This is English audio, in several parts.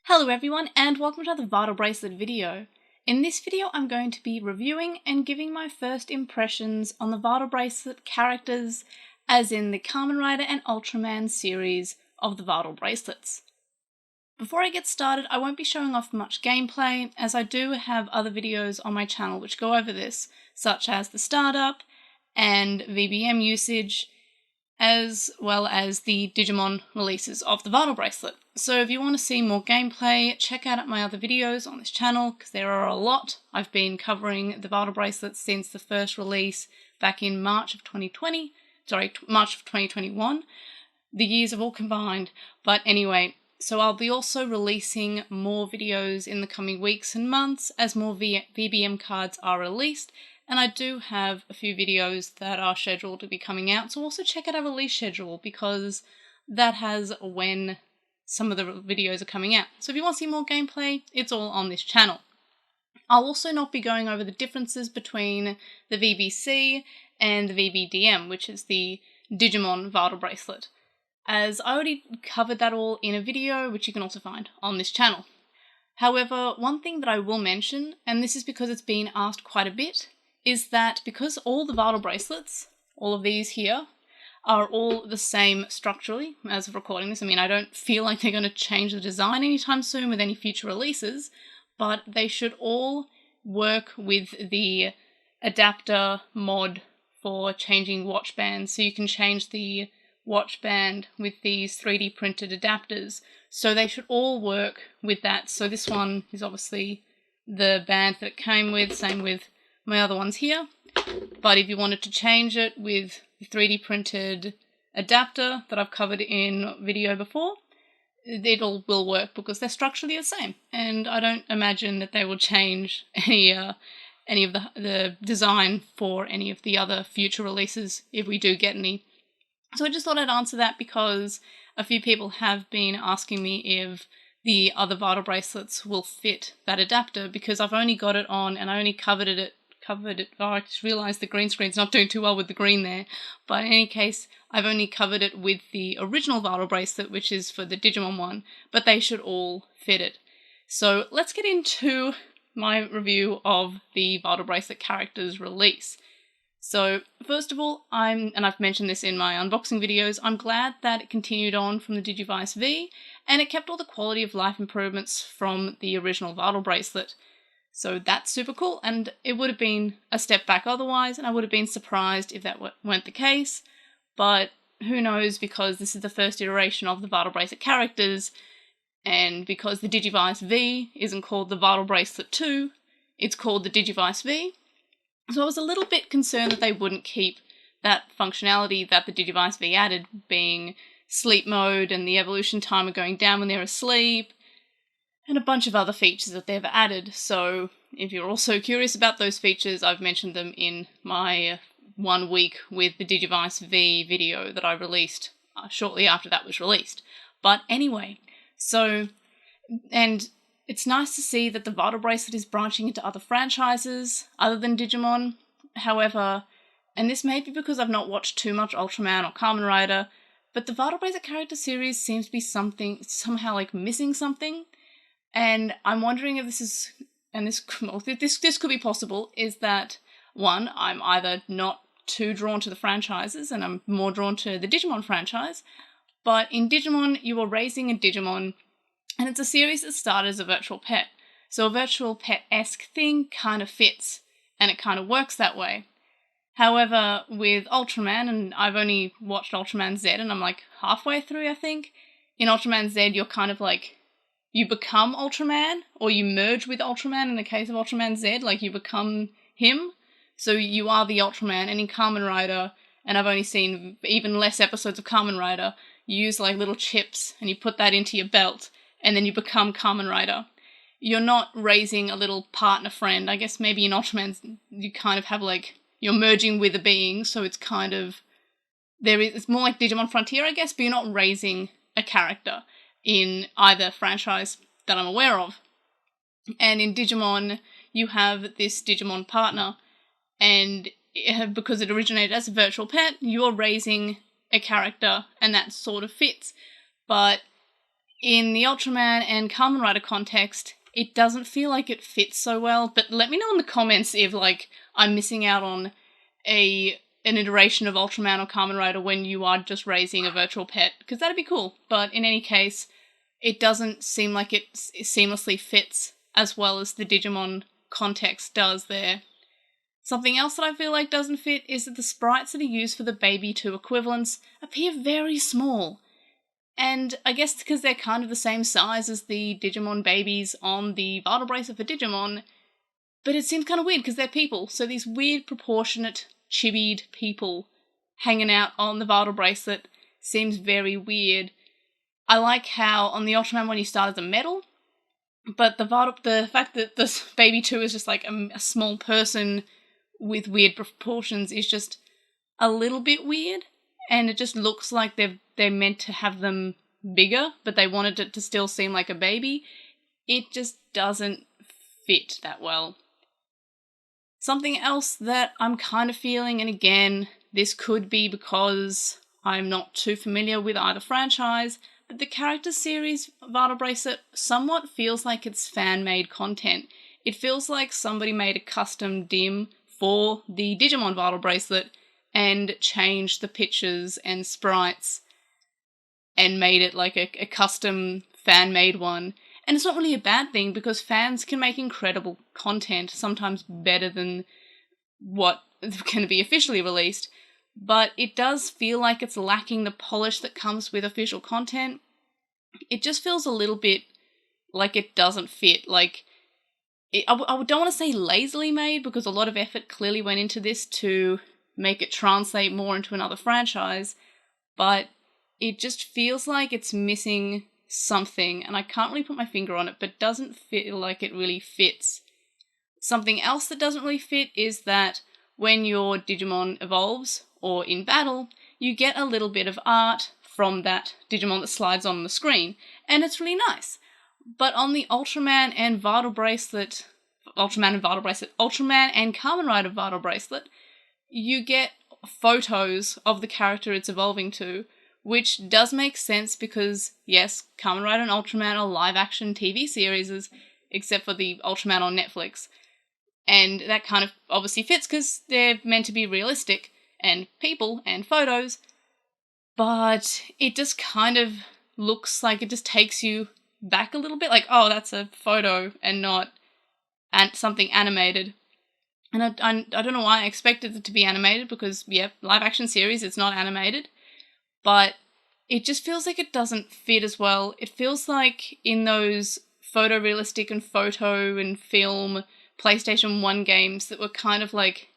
Hello everyone and welcome to another Vital Bracelet video. In this video I'm going to be reviewing and giving my first impressions on the Vital Bracelet characters as in the KamenRider and Ultraman series of the Vital Bracelets. Before I get started, I won't be showing off much gameplay as I do have other videos on my channel which go over this, such as the startup and VBM usage, as well as the Digimon releases of the Vital Bracelet. So if you want to see more gameplay, check out my other videos on this channel, because there are a lot. I've been covering the Vital Bracelet since the first release back in March of 2021. The years have all combined, but anyway, so I'll be also releasing more videos in the coming weeks and months as more VBM cards are released. And I do have a few videos that are scheduled to be coming out, so also check out our release schedule because that has when some of the videos are coming out. So if you want to see more gameplay, it's all on this channel. I'll also not be going over the differences between the VBC and the VBDM, which is the Digimon Vital Bracelet, as I already covered that all in a video, which you can also find on this channel. However, one thing that I will mention, and this is because it's been asked quite a bit, is that because all the Vital Bracelets, all of these here, are all the same structurally as of recording this. I mean, I don't feel like they're going to change the design anytime soon with any future releases, but they should all work with the adapter mod for changing watch bands. So you can change the watch band with these 3D printed adapters. So they should all work with that. So this one is obviously the band that it came with, same with my other ones here, but if you wanted to change it with the 3D printed adapter that I've covered in video before, it all will work because they're structurally the same, and I don't imagine that they will change any of the design for any of the other future releases if we do get any. So I just thought I'd answer that because a few people have been asking me if the other Vital Bracelets will fit that adapter, because I've only got it on and I only covered it. Oh, I just realised the green screen's not doing too well with the green there. But in any case, I've only covered it with the original Vital Bracelet, which is for the Digimon one, but they should all fit it. So let's get into my review of the Vital Bracelet characters release. So first of all, and I've mentioned this in my unboxing videos, I'm glad that it continued on from the Digivice V, and it kept all the quality of life improvements from the original Vital Bracelet. So that's super cool, and it would have been a step back otherwise, and I would have been surprised if that weren't the case, but who knows, because this is the first iteration of the Vital Bracelet characters, and because the Digivice V isn't called the Vital Bracelet 2, it's called the Digivice V. So I was a little bit concerned that they wouldn't keep that functionality that the Digivice V added, being sleep mode and the evolution timer going down when they're asleep, and a bunch of other features that they've added. So if you're also curious about those features, I've mentioned them in my 1 week with the Digivice V video that I released shortly after that was released. But anyway, and it's nice to see that the Vital Bracelet is branching into other franchises other than Digimon. However, and this may be because I've not watched too much Ultraman or KamenRider, but the Vital Bracelet character series seems to be somehow like missing something. And I'm wondering if this is, and this could be possible, is that, one, I'm either not too drawn to the franchises and I'm more drawn to the Digimon franchise, but in Digimon you are raising a Digimon, and it's a series that started as a virtual pet. So a virtual pet-esque thing kind of fits, and it kind of works that way. However, with Ultraman, and I've only watched Ultraman Z and I'm like halfway through, I think, in Ultraman Z you're kind of like, you become Ultraman, or you merge with Ultraman in the case of Ultraman Z, like you become him, so you are the Ultraman. And in KamenRider, and I've only seen even less episodes of KamenRider, you use like little chips and you put that into your belt, and then you become KamenRider. You're not raising a little partner friend. I guess maybe in Ultraman you kind of have like, you're merging with a being, so it's kind of, it's more like Digimon Frontier, I guess, but you're not raising a character in either franchise that I'm aware of. And in Digimon, you have this Digimon partner, and because it originated as a virtual pet, you're raising a character, and that sort of fits. But in the Ultraman and KamenRider context, it doesn't feel like it fits so well, but let me know in the comments if, like, I'm missing out on an iteration of Ultraman or KamenRider when you are just raising a virtual pet, because that'd be cool. But in any case, it doesn't seem like it seamlessly fits as well as the Digimon context does there. Something else that I feel like doesn't fit is that the sprites that are used for the Baby 2 equivalents appear very small. And I guess because they're kind of the same size as the Digimon babies on the Vital Bracelet for Digimon, but it seems kind of weird because they're people, so these weird proportionate chibied people hanging out on the Vital Bracelet seems very weird. I like how on the Ultraman one you start as a metal, but the fact that this Baby 2 is just like a small person with weird proportions is just a little bit weird, and it just looks like they're meant to have them bigger, but they wanted it to still seem like a baby. It just doesn't fit that well. Something else that I'm kind of feeling, and again, this could be because I'm not too familiar with either franchise, but the character series Vital Bracelet somewhat feels like it's fan-made content. It feels like somebody made a custom dim for the Digimon Vital Bracelet and changed the pictures and sprites and made it like a custom fan-made one. And it's not really a bad thing because fans can make incredible content, sometimes better than what can be officially released, but it does feel like it's lacking the polish that comes with official content. It just feels a little bit like it doesn't fit. Like, I don't want to say lazily made because a lot of effort clearly went into this to make it translate more into another franchise, but it just feels like it's missing something, and I can't really put my finger on it, but doesn't feel like it really fits. Something else that doesn't really fit is that when your Digimon evolves, or in battle, you get a little bit of art from that Digimon that slides on the screen, and it's really nice. But on the Ultraman and Vital Bracelet, Ultraman and KamenRider Vital Bracelet, you get photos of the character it's evolving to, which does make sense because, yes, KamenRider and Ultraman are live-action TV series, except for the Ultraman on Netflix. And that kind of obviously fits because they're meant to be realistic, and people, and photos, but it just kind of looks like it just takes you back a little bit, like, oh, that's a photo and not something animated. And I don't know why I expected it to be animated because, yeah, live-action series, it's not animated. But it just feels like it doesn't fit as well. It feels like in those photorealistic and photo and film PlayStation 1 games that were kind of like,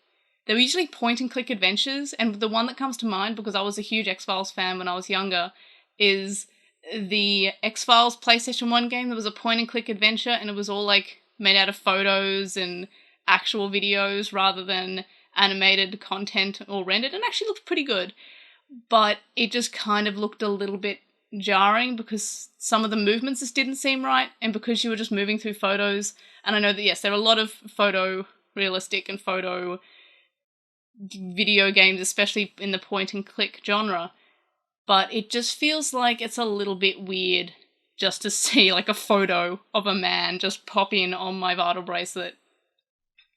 they were usually point-and-click adventures, and the one that comes to mind, because I was a huge X-Files fan when I was younger, is the X-Files PlayStation 1 game that was a point-and-click adventure, and it was all like made out of photos and actual videos rather than animated content or rendered, and actually looked pretty good. But it just kind of looked a little bit jarring because some of the movements just didn't seem right, and because you were just moving through photos, and I know that, yes, there are a lot of photo-realistic and photo video games, especially in the point-and-click genre, but it just feels like it's a little bit weird just to see, like, a photo of a man just pop in on my Vital Bracelet.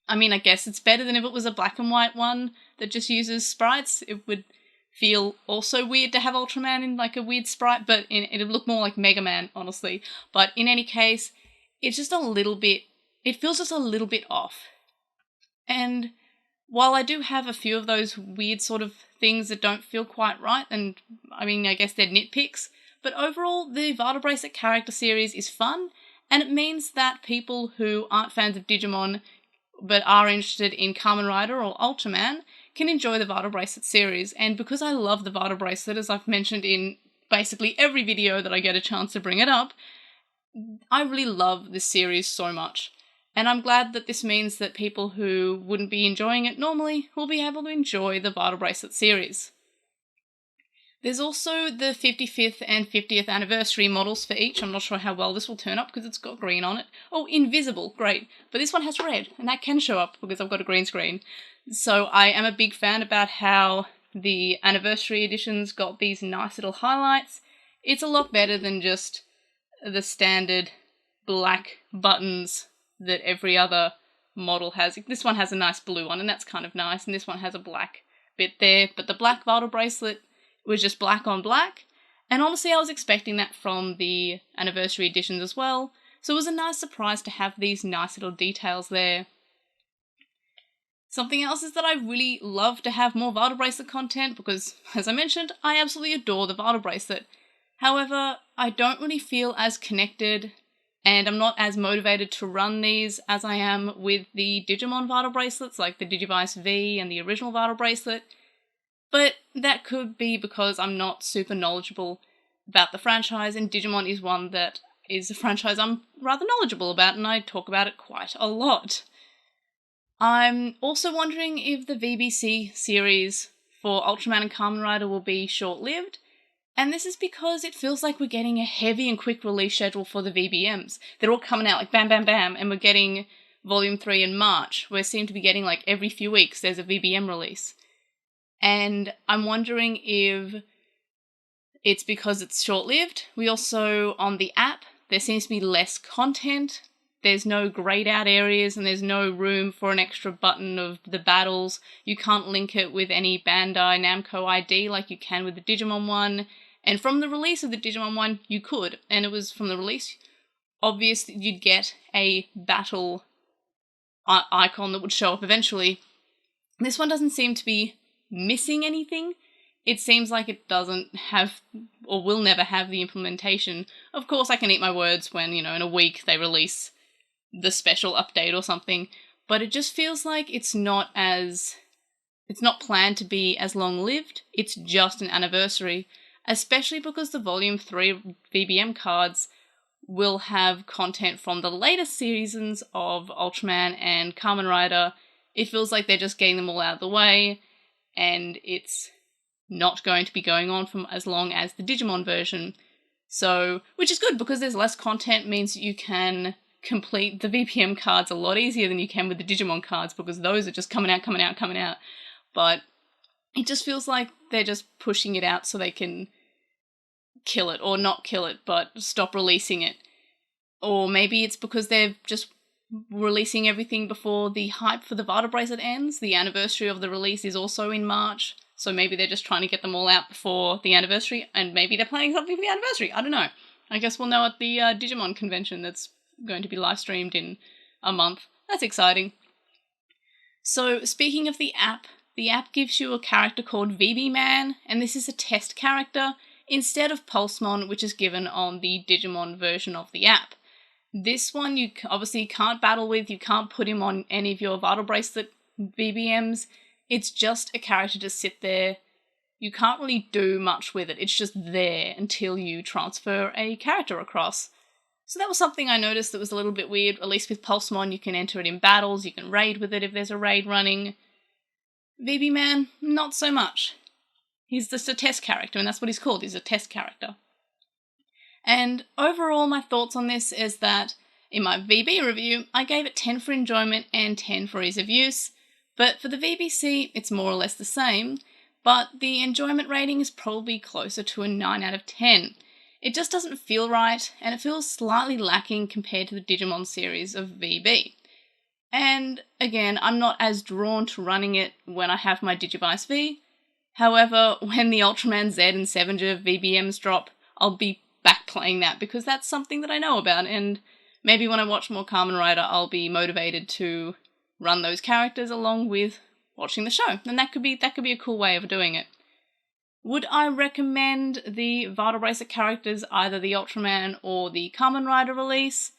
I mean, I guess it's better than if it was a black and white one that just uses sprites. It would feel also weird to have Ultraman in, like, a weird sprite, but it'd look more like Mega Man, honestly. But in any case, it's just a little bit, it feels just a little bit off. And while I do have a few of those weird sort of things that don't feel quite right, and I mean, I guess they're nitpicks, but overall, the Vital Bracelet character series is fun, and it means that people who aren't fans of Digimon but are interested in KamenRider or Ultraman can enjoy the Vital Bracelet series. And because I love the Vital Bracelet, as I've mentioned in basically every video that I get a chance to bring it up, I really love this series so much. And I'm glad that this means that people who wouldn't be enjoying it normally will be able to enjoy the Vital Bracelet series. There's also the 55th and 50th anniversary models for each. I'm not sure how well this will turn up because it's got green on it. Oh, invisible, great. But this one has red, and that can show up because I've got a green screen. So I am a big fan about how the anniversary editions got these nice little highlights. It's a lot better than just the standard black buttons that every other model has. This one has a nice blue one, and that's kind of nice, and this one has a black bit there, but the black Vital Bracelet was just black on black, and honestly I was expecting that from the anniversary editions as well, so it was a nice surprise to have these nice little details there. Something else is that I really love to have more Vital Bracelet content because, as I mentioned, I absolutely adore the Vital Bracelet. However, I don't really feel as connected and I'm not as motivated to run these as I am with the Digimon Vital Bracelets, like the Digivice V and the original Vital Bracelet. But that could be because I'm not super knowledgeable about the franchise, and Digimon is one that is a franchise I'm rather knowledgeable about, and I talk about it quite a lot. I'm also wondering if the VBC series for Ultraman and KamenRider will be short-lived, and this is because it feels like we're getting a heavy and quick release schedule for the VBMs. They're all coming out like bam bam bam, and we're getting Volume 3 in March. We seem to be getting like every few weeks there's a VBM release. And I'm wondering if it's because it's short-lived. We also, on the app, there seems to be less content. There's no grayed out areas and there's no room for an extra button of the battles. You can't link it with any Bandai Namco ID like you can with the Digimon one. And from the release of the Digimon one, you could. And it was from the release. Obviously, you'd get a battle icon that would show up eventually. This one doesn't seem to be missing anything. It seems like it doesn't have, or will never have, the implementation. Of course, I can eat my words when, in a week they release the special update or something, but it just feels like it's not planned to be as long-lived. It's just an anniversary, especially because the Volume 3 VBM cards will have content from the latest seasons of Ultraman and KamenRider. It feels like they're just getting them all out of the way, and it's not going to be going on for as long as the Digimon version. So, which is good because there's less content, means you can complete the VPM cards a lot easier than you can with the Digimon cards because those are just coming out. But it just feels like they're just pushing it out so they can kill it, or not kill it, but stop releasing it. Or maybe it's because they're just releasing everything before the hype for the Vital Bracelet ends. The anniversary of the release is also in March, so maybe they're just trying to get them all out before the anniversary, and maybe they're planning something for the anniversary. I don't know. I guess we'll know at the Digimon convention that's going to be live streamed in a month. That's exciting. So speaking of the app gives you a character called VB-Man, and this is a test character instead of Pulsemon, which is given on the Digimon version of the app. This one you obviously can't battle with, you can't put him on any of your Vital Bracelet VBMs. It's just a character to sit there. You can't really do much with it. It's just there until you transfer a character across. So that was something I noticed that was a little bit weird. At least with Pulsemon, you can enter it in battles, you can raid with it if there's a raid running. VB-Man, not so much. He's just a test character, and that's what he's called, he's a test character. And overall, my thoughts on this is that in my VB review, I gave it 10 for enjoyment and 10 for ease of use. But for the VBC, it's more or less the same, but the enjoyment rating is probably closer to a 9 out of 10. It just doesn't feel right, and it feels slightly lacking compared to the Digimon series of VB. And again, I'm not as drawn to running it when I have my Digivice V. However, when the Ultraman Z and Sevenger VBMs drop, I'll be back playing that because that's something that I know about, and maybe when I watch more KamenRider, I'll be motivated to run those characters along with watching the show, and that could be a cool way of doing it. Would I recommend the Vital Bracelet characters, either the Ultraman or the KamenRider release?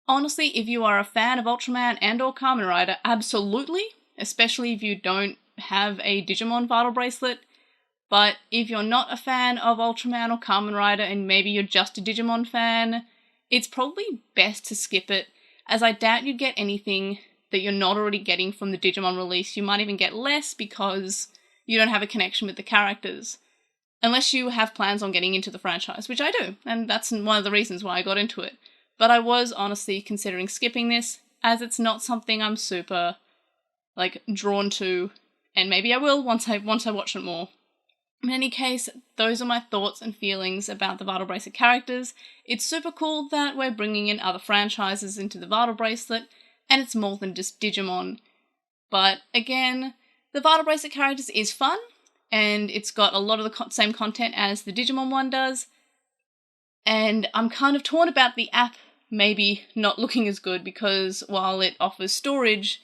Honestly, if you are a fan of Ultraman and or KamenRider, absolutely, especially if you don't have a Digimon Vital Bracelet. But if you're not a fan of Ultraman or KamenRider and maybe you're just a Digimon fan, it's probably best to skip it, as I doubt you'd get anything that you're not already getting from the Digimon release. You might even get less because you don't have a connection with the characters. Unless you have plans on getting into the franchise, which I do, and that's one of the reasons why I got into it. But I was honestly considering skipping this, as it's not something I'm super, drawn to, and maybe I will once I watch it more. In any case, those are my thoughts and feelings about the Vital Bracelet characters. It's super cool that we're bringing in other franchises into the Vital Bracelet, and it's more than just Digimon. But again, the Vital Bracelet characters is fun, and it's got a lot of the same content as the Digimon one does. And I'm kind of torn about the app maybe not looking as good, because while it offers storage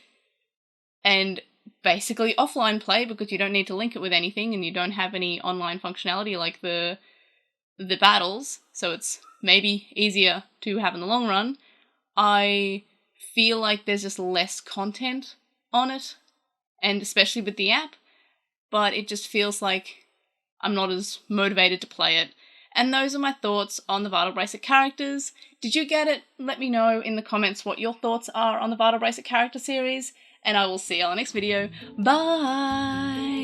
and basically offline play, because you don't need to link it with anything and you don't have any online functionality like the battles, so it's maybe easier to have in the long run, I feel like there's just less content on it, and especially with the app, but it just feels like I'm not as motivated to play it. And those are my thoughts on the Vital Bracelet characters. Did you get it? Let me know in the comments what your thoughts are on the Vital Bracelet character series, and I will see you on the next video. Bye!